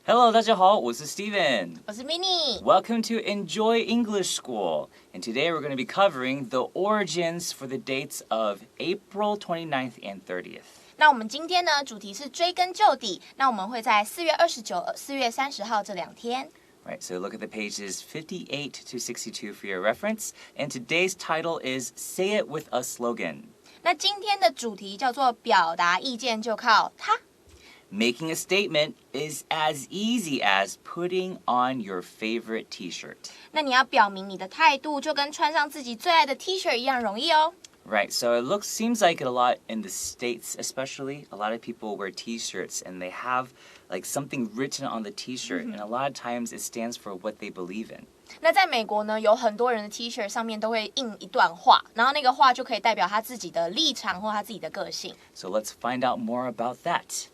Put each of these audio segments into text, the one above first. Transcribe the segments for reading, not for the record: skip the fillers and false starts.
Hello, 大家好，我是 Stephen. 我是 Minnie. Welcome to Enjoy English School. And today we're going to be covering the origins for the dates of April 29th and 30th. 那我们今天呢，主题是追根究底。那我们会在4月29、4月30号这2天。Right, so look at the pages 58 to 62 for your reference. And today's title is Say It With a Slogan. 那今天的主题叫做表达意见就靠它。Making a statement is as easy as putting on your favorite t-shirt. 那你要表明你的态度，就跟穿上自己最爱的 T-shirt 一样容易哦。Right, so it seems like it a lot in the States especially. A lot of people wear t-shirts and they have like something written on the t-shirt, and a lot of times it stands for what they believe in. 那在美国呢，有很多人的 T-shirt 上面都会印一段话，然后那个话就可以代表他自己的立场或他自己的个性。So let's find out more about that.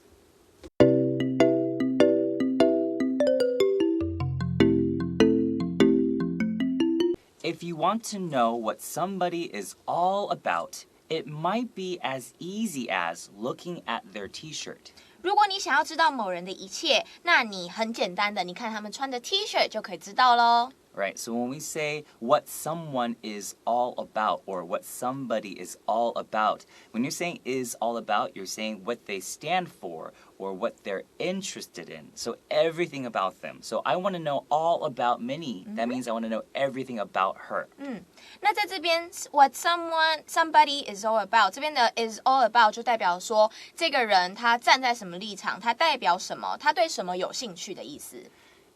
If you want to know what somebody is all about, it might be as easy as looking at their t-shirt. 如果你想要知道某人的一切，那你很简单的，你看他们穿的 T-shirt 就可以知道咯。Right, so when we say what someone is all about or what somebody is all about, when you're saying is all about, you're saying what they stand for or what they're interested in. So everything about them. So I want to know all about Minnie. That means I want to know everything about her. 那在这边 what somebody is all about 这边的 is all about 就代表说这个人他站在什么立场，他代表什么，他对什么有兴趣的意思。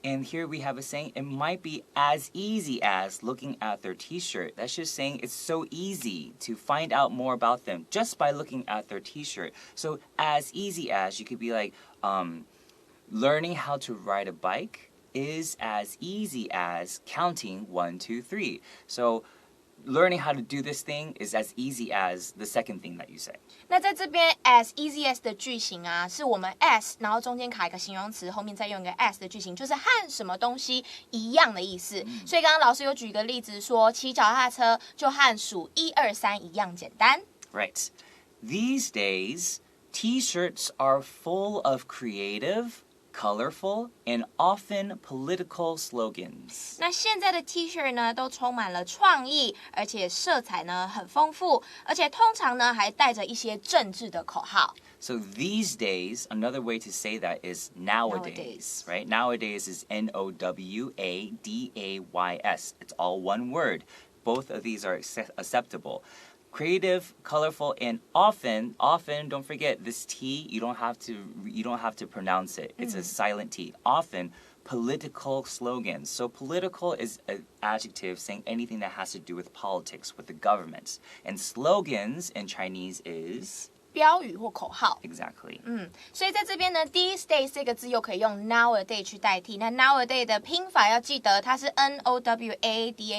And here we have a saying, it might be as easy as looking at their t-shirt. That's just saying it's so easy to find out more about them just by looking at their t-shirt. So as easy as, you could be like, learning how to ride a bike is as easy as counting 1, 2, 3. So learning how to do this thing is as easy as the second thing that you say. 那在这边 as easy as 的句型啊，是我们 as 然后中间卡一个形容词，后面再用一个 as 的句型，就是和什么东西一样的意思。所以刚刚老师有举一个例子说，骑脚踏车就和数1、2、3一样简单。Right. These days, t-shirts are full of creative, colorful, and often political slogans. 那现在的 T-shirt 呢，都充满了创意，而且色彩呢很丰富，而且通常呢还带着一些政治的口号。So these days, another way to say that is nowadays, right? Nowadays is N-O-W-A-D-A-Y-S. It's all one word. Both of these are acceptable. Creative, colorful, and often, don't forget this T, you don't have to pronounce it. It's a silent T. Often, political slogans. So political is an adjective saying anything that has to do with politics, with the government. And slogans in Chinese is? 标语或口号 Exactly. 所以在这边呢 these days 这个字又可以用 nowadays 去代替。那 nowadays 的拼法要记得它是 N-O-W-A-D-A-Y-S，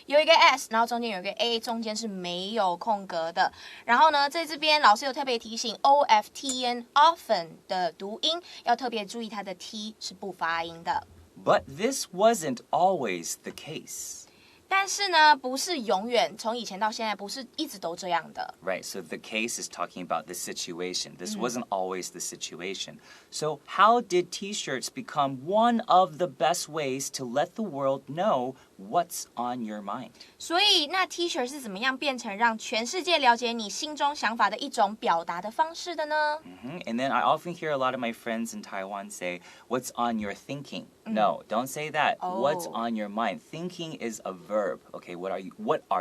有一个 S， 然后中间有一个 A， 中间是没有空格的。然后呢，在这边老师有特别提醒 O-F-T-N often 的读音要特别注意它的 T 是不发音的。But this wasn't always the case. 但是呢，不是永远，从以前到现在，不是一直都这样的。Right, so the case is talking about the situation. This wasn't always the situation. So how did t-shirts become one of the best ways to let the world know what's on your mind? 所以，那 T-shirt 是怎么样变成让全世界了解你心中想法的一种表达的方式的呢？ And then I often hear a lot of my friends in Taiwan say, what's on your thinking? No, don't say that. What's on your mind? Thinking is a verb. Okay, what are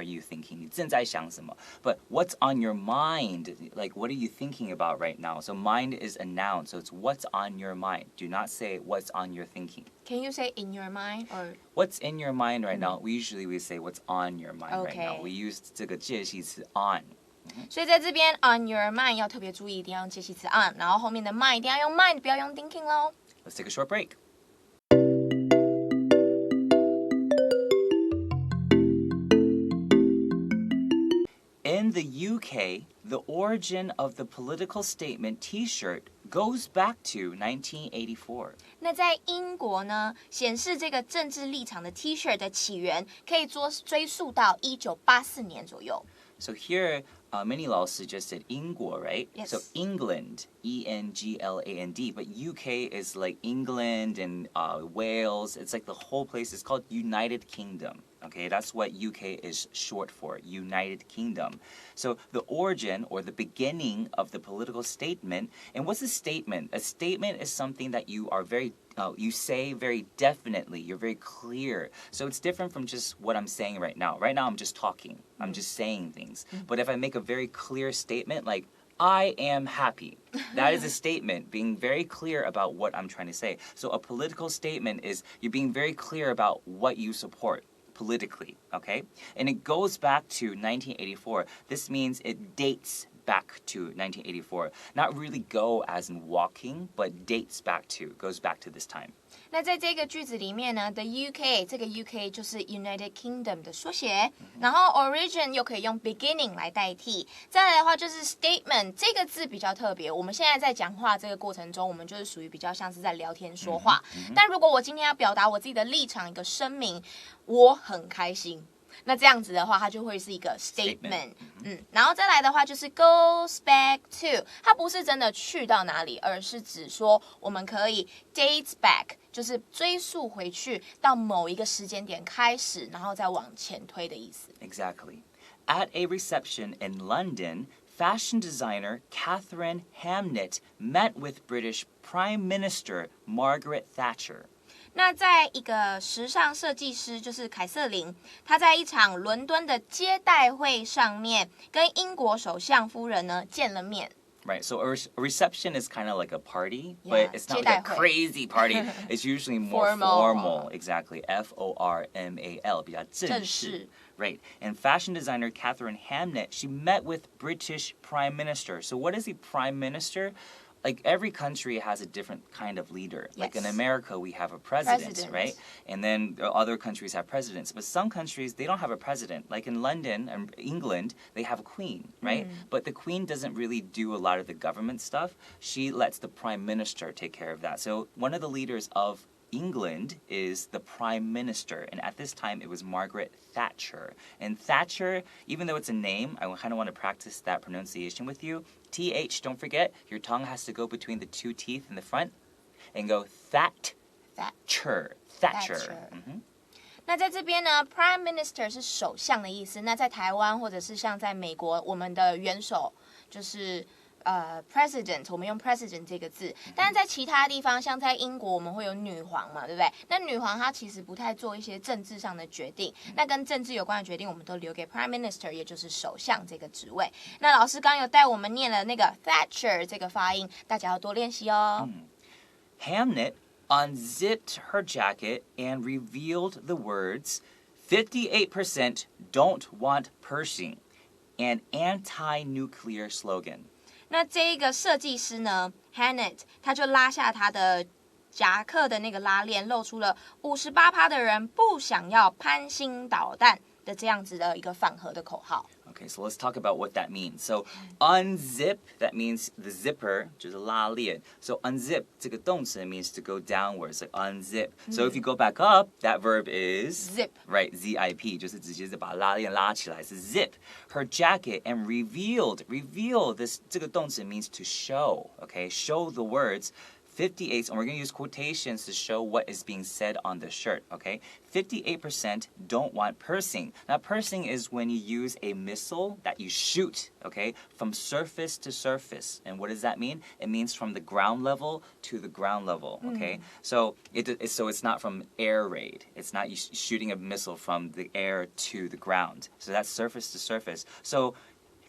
you thinking? 你正在想什么? But what's on your mind? Like, what are you thinking about right now? So mind is a noun, so it's what's on your mind. Do not say what's on your thinking. Can you say in your mind or What's in your mind right now? We say what's on your mind right now. Okay. We use 这个介系词 on. 所以在这边 on your mind 要特别注意，一定要用介系词 on， 然后后面的 mind 一定要用 mind， 不要用 thinking 咯。Let's take a short break. In the UK, the origin of the political statement T-shirt goes back to 1984. 那在英国呢，显示这个政治立场的 T-shirt 的起源可以追溯到1984年左右。So here, Minnie 老师 just said 英国, right? Yes. So England, E-N-G-L-A-N-D, but UK is like England and Wales. It's like the whole place. It's called United Kingdom. Okay, that's what UK is short for, United Kingdom. So the origin or the beginning of the political statement, and what's a statement? A statement is something that you are you say very definitely, you're very clear. So it's different from just what I'm saying right now. Right now I'm just talking, I'm just saying things. But if I make a very clear statement like, I am happy. That is a statement, being very clear about what I'm trying to say. So a political statement is you're being very clear about what you support politically, okay? And it goes back to 1984. This means it dates back to 1984. Not really go as in walking, but dates back to, goes back to this time. 那在这个句子里面呢 ，the UK 这个 UK 就是 United Kingdom 的缩写，然后 origin 又可以用 beginning 来代替。再来的话就是 statement 这个字比较特别，我们现在在讲话这个过程中，我们就是属于比较像是在聊天说话。但如果我今天要表达我自己的立场，一个声明，我很开心。那这样子的话，它就会是一个 statement。然后再来的话就是 goes back to， 它不是真的去到哪里，而是指说我们可以 dates back， 就是追溯回去到某一个时间点开始，然后再往前推的意思。Exactly. At a reception in London, fashion designer Catherine Hamnett met with British Prime Minister Margaret Thatcher. 那在一个时尚设计师，就是凯瑟琳，她在一场伦敦的接待会上面，跟英国首相夫人呢见了面。Right, so a reception is kind of like a party, Yeah, but it's not like a crazy party. It's usually more formal. Exactly, F-O-R-M-A-L, 比较正式. Right, and fashion designer Catherine Hamnett, she met with British Prime Minister. So what is a Prime Minister? Like every country has a different kind of leader. Yes. Like in America, we have a president, right? And then other countries have presidents. But some countries, they don't have a president. Like in London and England, they have a queen, right? But the queen doesn't really do a lot of the government stuff. She lets the prime minister take care of that. So one of the leaders of England is the prime minister, and at this time it was Margaret Thatcher. And Thatcher, even though it's a name, I kind of want to practice that pronunciation with you. TH, don't forget, your tongue has to go between the two teeth in the front and go Thatcher. Thatcher. 那在这边呢 ，Prime Minister 是首相的意思。那在台湾或者是像在美国，我们的元首就是president， 我们用 president 这个字。但是在其他地方，像在英国，我们会有女皇嘛，对不对？那女皇她其实不太做一些政治上的决定，那跟政治有关的决定，我们都留给 Prime Minister， 也就是首相这个职位。那老师刚刚有带我们念了那个 Thatcher 这个发音，大家要多练习哦。Hamnett unzipped her jacket and revealed the words, 58% don't want Pershing, an anti-nuclear slogan. 那这个设计师呢 Hamnett 他就拉下他的夹克的那个拉链，露出了58%的人不想要攀星导弹的这样子的一个反核的口号。Okay, so let's talk about what that means. So unzip, that means the zipper, 就是拉链. So unzip 这个动词 means to go downwards, like unzip. So if you go back up, that verb is zip. Right, Z-I-P, 就是直接把拉链拉起来，是 zip. Her jacket and revealed, reveal, this 这个动词 means to show, okay? Show the words. 58, and we're going to use quotations to show what is being said on the shirt, okay? 58% don't want pursing. Now, pursing is when you use a missile that you shoot, okay, from surface to surface. And what does that mean? It means from the ground level to the ground level, okay? So it's not from air raid. It's not you shooting a missile from the air to the ground. So that's surface to surface. So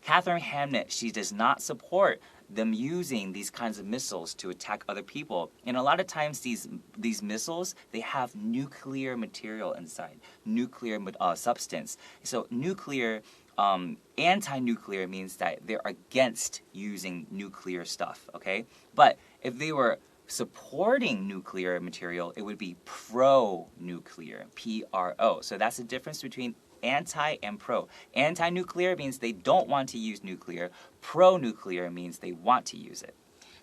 Catherine Hamnett, she does not support them using these kinds of missiles to attack other people. And a lot of times these missiles, they have nuclear material inside, nuclear substance. So nuclear, anti-nuclear means that they're against using nuclear stuff, okay? But if they were supporting nuclear material, it would be pro-nuclear, P-R-O. So that's the difference between anti and pro. Anti-nuclear means they don't want to use nuclear. Pro-nuclear means they want to use it.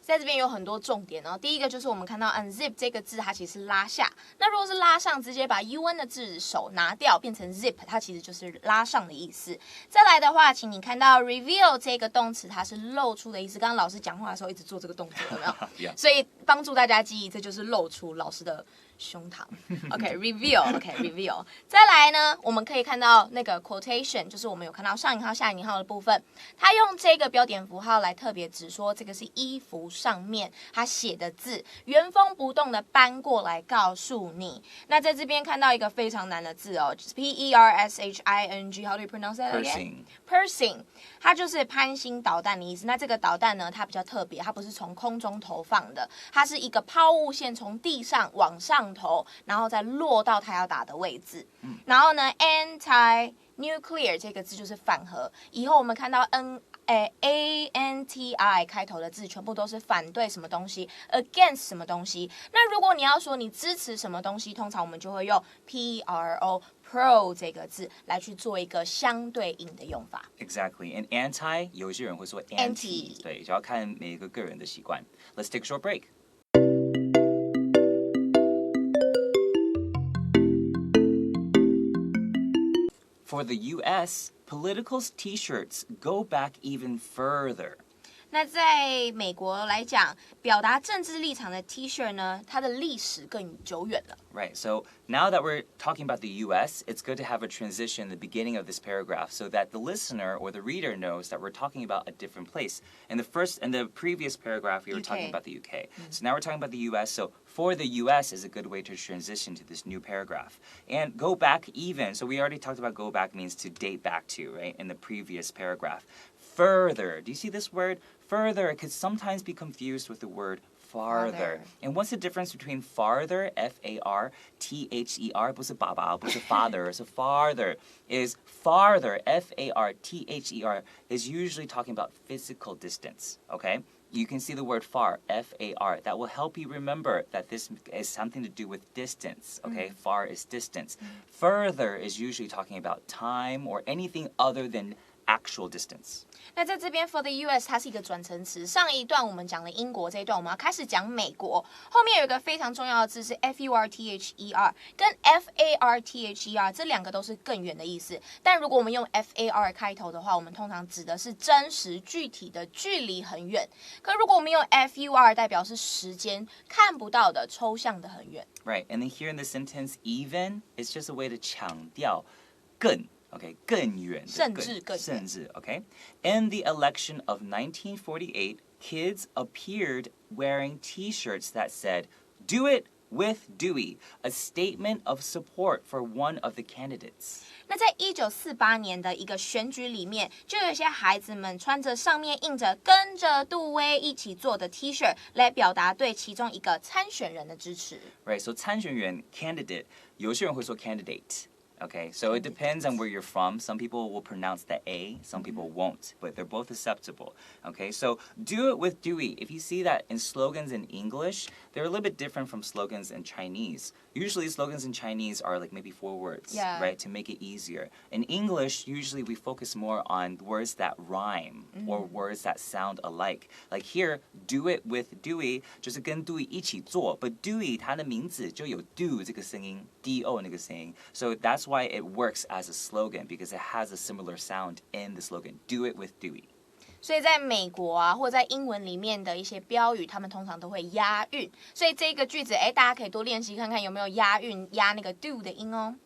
在这边有很多重点哦。第一个就是我们看到 unzip 这个字，它其实是拉下。那如果是拉上，直接把 un 的字首拿掉，变成 zip， 它其实就是拉上的意思。再来的话，请你看到 reveal 这个动词，它是露出的意思。刚刚老师讲话的时候一直做这个动作，有没有？ Yeah. 所以帮助大家记忆，这就是露出老师的胸膛。OK，reveal，OK，reveal。再来呢，我们可以看到那个 quotation， 就是我们有看到上引号、下引号的部分，它用这个标点符号来特别指说这个是衣服上面它写的字，原封不动的搬过来告诉你。那在这边看到一个非常难的字哦，就是 P-E-R-S-H-I-N-G，How do you pronounce that again？Pursing， 它就是攀星导弹的意思。那这个导弹呢，它比较特别，它不是从空中投放的，它是一个抛物线从地上往上投，然后再落到它要打的位置。然后呢 ，anti-nuclear 这个字就是反核。以后我们看到anti 开头的字，全部都是反对什么东西 ，against 什么东西。那如果你要说你支持什么东西，通常我们就会用 pro 这个字来去做一个相对应的用法。Exactly. And anti 有些人会说 anti， 对，就要看每一个个人的习惯。Let's take a short break. For the U.S., political T-shirts go back even further. 那在美国来讲，表达政治立场的 T-shirt 呢，它的历史更久远了。Right, so now that we're talking about the U.S., it's good to have a transition in the beginning of this paragraph so that the listener or the reader knows that we're talking about a different place. In the previous paragraph, we were talking about the UK. So now we're talking about the U.S., so for the U.S. is a good way to transition to this new paragraph. And go back even, so we already talked about go back means to date back to, right, in the previous paragraph. Further, do you see this word? Further, it could sometimes be confused with the word farther. And what's the difference between farther, F-A-R-T-H-E-R, 不是爸爸，不是father, 是 farther, is farther, F-A-R-T-H-E-R, is usually talking about physical distance, okay? You can see the word far, F-A-R. That will help you remember that this is something to do with distance, okay? Far is distance. Further is usually talking about time or anything other than actual distance. 那在这边 for the US 它是一个转成词。上一段我们讲了英国，这一段我们要开始讲美国。后面有一个非常重要的字是 F-U-R-T-H-E-R 跟 F-A-R-T-H-E-R 这两个都是更远的意思。但如果我们用 F-A-R 开头的话，我们通常指的是真实具体的距离很远。可如果我们用 F-U-R 代表是时间看不到的抽象的很远。Right, and then here in the sentence, even is just a way to 强调更。Okay, 更远的甚至更远。甚至 okay? In the election of 1948, kids appeared wearing T-shirts that said, "Do it with Dewey," a statement of support for one of the candidates. 那在1948年的一个选举里面，就有一些孩子们穿着上面印着跟着杜威一起做的 T 恤，来表达对其中一个参选人的支持。Right, so 参选人 candidate, 有些人会说 candidate. Okay, so it depends on where you're from. Some people will pronounce the A, some people won't, but they're both acceptable. Okay, so do it with Dewey. If you see that in slogans in English, they're a little bit different from slogans in Chinese. Usually slogans in Chinese are like maybe 4 words, right, to make it easier. In English, usually we focus more on words that rhyme or words that sound alike. Like here, do it with Dewey, 就是跟 Dewey 一起做, but Dewey 它的名字就有 do 这个声音, D-O 那个声音. So that's why it works as a slogan because it has a similar sound in the slogan. Do it with Dewey. 所以在美国啊，或者在英文里面的一些标语，他们通常都会押韵。所以这个句子，大家可以多练习看看有没有押韵，押那个 do 的音哦。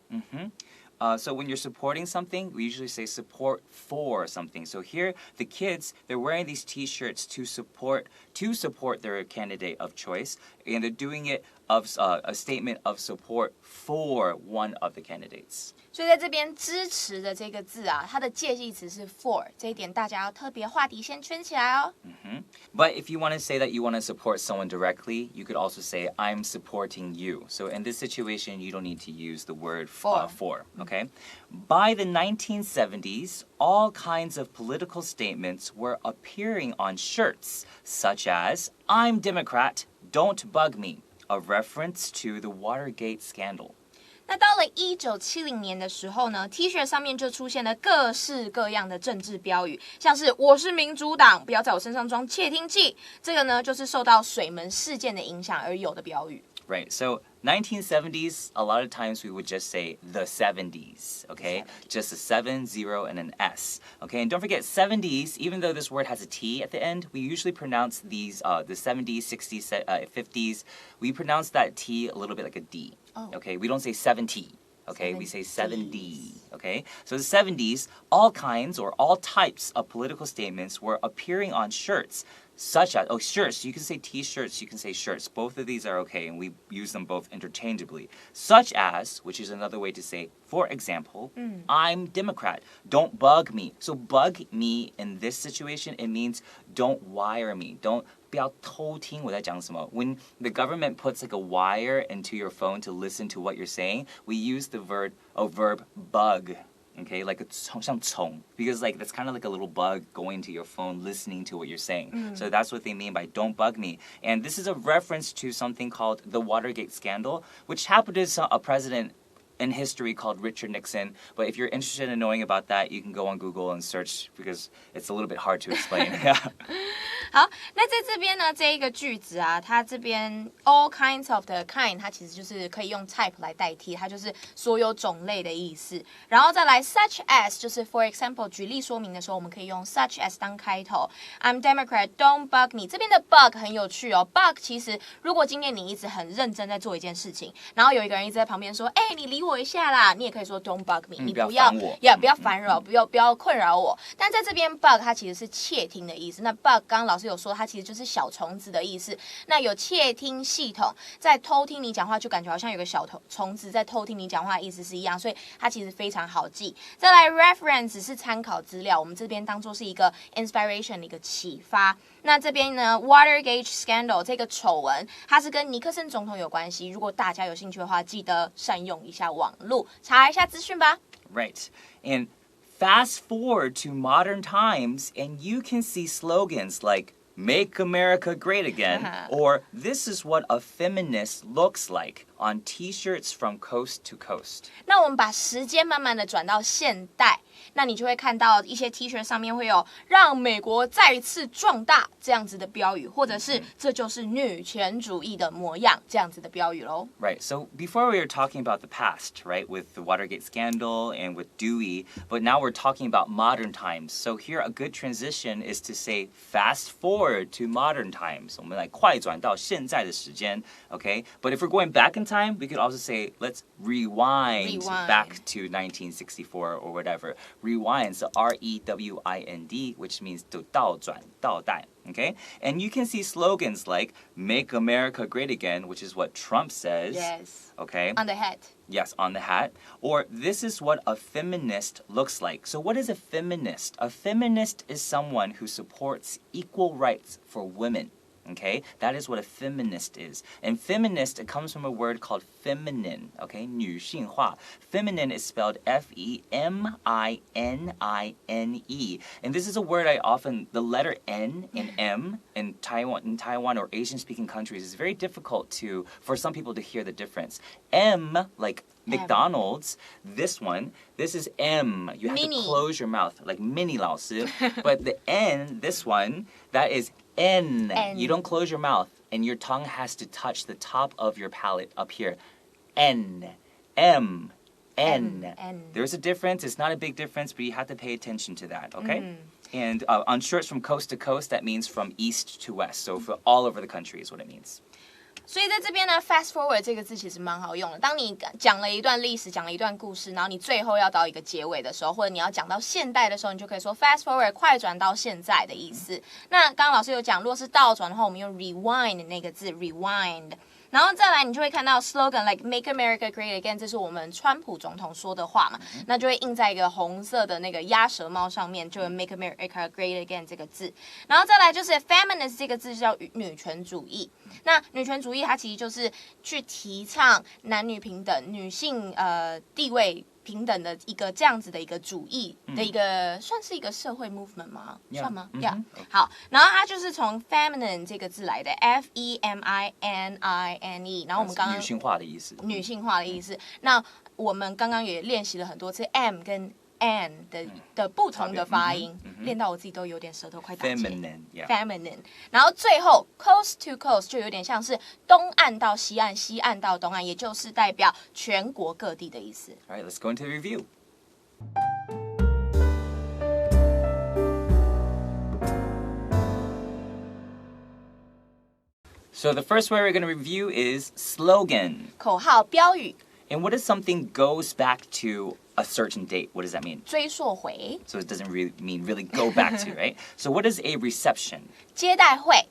So when you're supporting something, we usually say support for something. So here, the kids, they're wearing these T-shirts to support their candidate of choice, and they're doing it of a statement of support for one of the candidates. 所以在这边支持的这个字啊，它的介系词是 for， 这一点大家要特别画底线圈起来哦。But if you want to say that you want to support someone directly, you could also say, I'm supporting you. So in this situation, you don't need to use the word for, okay? By the 1970s, all kinds of political statements were appearing on shirts, such as, I'm Democrat, don't bug me, a reference to the Watergate scandal. 那到了1970年的时候呢 ，T 恤上面就出现了各式各样的政治标语，像是我是民主党，不要在我身上装窃听器，这个呢就是受到水门事件的影响而有的标语。Right, so 1970s, a lot of times we would just say the 70s, okay? Just a 70 and an S, okay? And don't forget 70s, even though this word has a T at the end, we usually pronounce these, the 70s, 60s, 50s, we pronounce that T a little bit like a D, okay? We don't say 70. Okay, we say 70, okay? So the 70s, all kinds or all types of political statements were appearing on shirts, such as, shirts, you can say t-shirts, you can say shirts. Both of these are okay, and we use them both interchangeably. Such as, which is another way to say, for example, I'm Democrat, don't bug me. So bug me in this situation, it means don't wire me, don't不要偷听我在讲什么. When the government puts like a wire into your phone to listen to what you're saying, we use the verb bug. Okay, like it's 像虫, because like that's kind of like a little bug going to your phone listening to what you're saying. So that's what they mean by don't bug me. And this is a reference to something called the Watergate scandal, which happened to a president in history called Richard Nixon. But if you're interested in knowing about that, you can go on Google and search because it's a little bit hard to explain. 好，那在这边呢，这一个句子啊，它这边 all kinds of 的 kind， 它其实就是可以用 type 来代替，它就是所有种类的意思。然后再来 such as， 就是 for example 举例说明的时候，我们可以用 such as 当开头。I'm Democrat, don't bug me。这边的 bug 很有趣哦 ，bug 其实如果今天你一直很认真在做一件事情，然后有一个人一直在旁边说，你理我一下啦，你也可以说 don't bug me， 你不要不要烦扰，不要困扰我。但在这边 bug 它其实是窃听的意思。那 bug 刚刚老师有说，它其实就是小虫子的意思。那有窃听系统在偷听你讲话，就感觉好像有个小虫子在偷听你讲话的意思是一样，所以它其实非常好记。再来 reference 是参考资料，我们这边当做是一个 inspiration 的一个启发。那这边呢 Watergate scandal 这个丑闻，它是跟尼克森总统有关系。如果大家有兴趣的话，记得善用一下网络，查一下资讯吧。Right, and fast forward to modern times, and you can see slogans like Make America Great Again, or This is what a feminist looks like on t-shirts from coast to coast. 那我们把时间慢慢的转到现代，那你就会看到一些 T 恤上面会有让美国再次壮大这样子的标语，或者是这就是女权主义的模样这样子的标语咯。Right, so before we were talking about the past, right, with the Watergate scandal and with Dewey, but now we're talking about modern times. So here a good transition is to say fast forward to modern times. 我们来快转到现在的时间 okay? But if we're going back in time, we could also say let's rewind back to 1964 or whatever. Rewind, so R-E-W-I-N-D, which means 就倒转倒带 okay? And you can see slogans like Make America Great Again, which is what Trump says. Yes. Okay. On the hat. Yes, on the hat. Or this is what a feminist looks like. So what is a feminist? A feminist is someone who supports equal rights for women. Okay, that is what a feminist is. And feminist, it comes from a word called feminine. Okay, 女性化. Feminine is spelled F-E-M-I-N-I-N-E. And this is a word I often, the letter N and M in Taiwan or Asian-speaking countries is very difficult for some people to hear the difference. M, like McDonald's, this is M. You have Minnie. to close your mouth, like Minnie 老师. But the N, this one, that is N. You don't close your mouth, and your tongue has to touch the top of your palate up here. N. M. N. There's a difference. It's not a big difference, but you have to pay attention to that, okay? And on shirts from coast to coast, that means from east to west. So for all over the country is what it means. 所以在这边呢 fast forward 这个字其实蛮好用的。当你讲了一段历史，讲了一段故事，然后你最后要到一个结尾的时候，或者你要讲到现代的时候，你就可以说 fast forward 快转到现在的意思。那刚刚老师有讲，如果是倒转的话，我们用 rewind 那个字 rewind。然后再来，你就会看到 slogan like Make America Great Again， 这是我们川普总统说的话嘛，那就会印在一个红色的那个鸭舌帽上面，就有 Make America Great Again 这个字。然后再来就是 feminist 这个字叫女权主义。那女权主义它其实就是去提倡男女平等，女性地位平等的一个这样子的一个主义的一个，算是一个社会 movement 吗？算吗？Yeah， 好，然后它就是从 feminine 这个字来的 ，F-E-M-I-N-I-N-E， 然后我们刚刚女性化的意思，女性化的意思。那我们刚刚也练习了很多次 M 跟 N 的不同的发音，练到我自己都有点舌头快打结。Feminine， 然后最后 coast to coast 就有点像是东岸到西岸，西岸到东岸，也就是代表全国各地的意思。All right, let's go into the review. So the first word we're going to review is slogan. 口号、标语。And what if something goes back to a certain date? What does that mean? 追溯回。 So it doesn't really mean really go back to, right? So what is a reception? 接待会。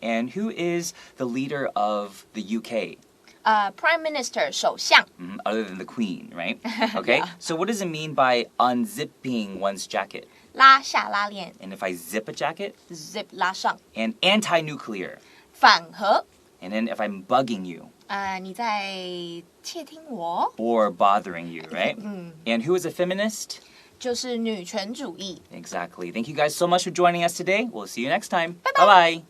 And who is the leader of the UK? Prime Minister 首相。Other than the Queen, right? Okay. So what does it mean by unzipping one's jacket? 拉下拉链。 And if I zip a jacket? Zip 拉上。 And anti-nuclear. 反核。 And then if I'm bugging you? 你在窃听我 Or bothering you, right? And who is a feminist? 就是女权主义。 Exactly. Thank you guys so much for joining us today. We'll see you next time. Bye-bye.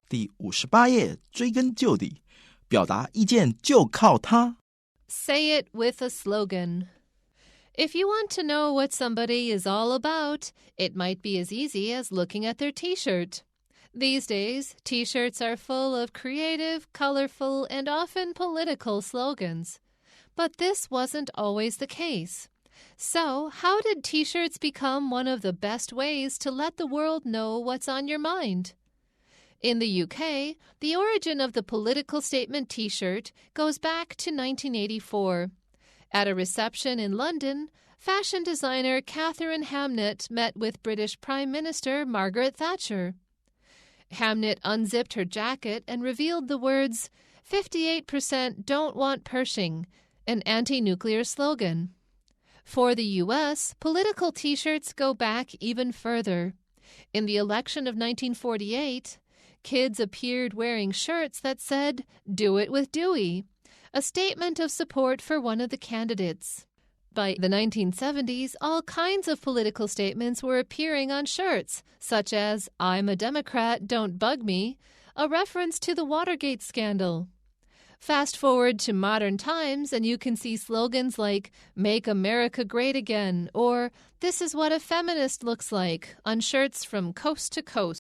第58页，追根究底，表达意见就靠它。 Say it with a slogan. If you want to know what somebody is all about, it might be as easy as looking at their t-shirt. These days, t-shirts are full of creative, colorful, and often political slogans. But this wasn't always the case. So, how did t-shirts become one of the best ways to let the world know what's on your mind? In the UK, the origin of the political statement t-shirt goes back to 1984. At a reception in London, fashion designer Catherine Hamnett met with British Prime Minister Margaret Thatcher. Hamnett unzipped her jacket and revealed the words, 58% don't want Pershing, an anti-nuclear slogan. For the U.S., political t-shirts go back even further. In the election of 1948, kids appeared wearing shirts that said, "Do it with Dewey," a statement of support for one of the candidates. By the 1970s, all kinds of political statements were appearing on shirts, such as, "I'm a Democrat, don't bug me," a reference to the Watergate scandal. Fast forward to modern times and you can see slogans like, "Make America Great Again," or "This is what a feminist looks like" on shirts from coast to coast.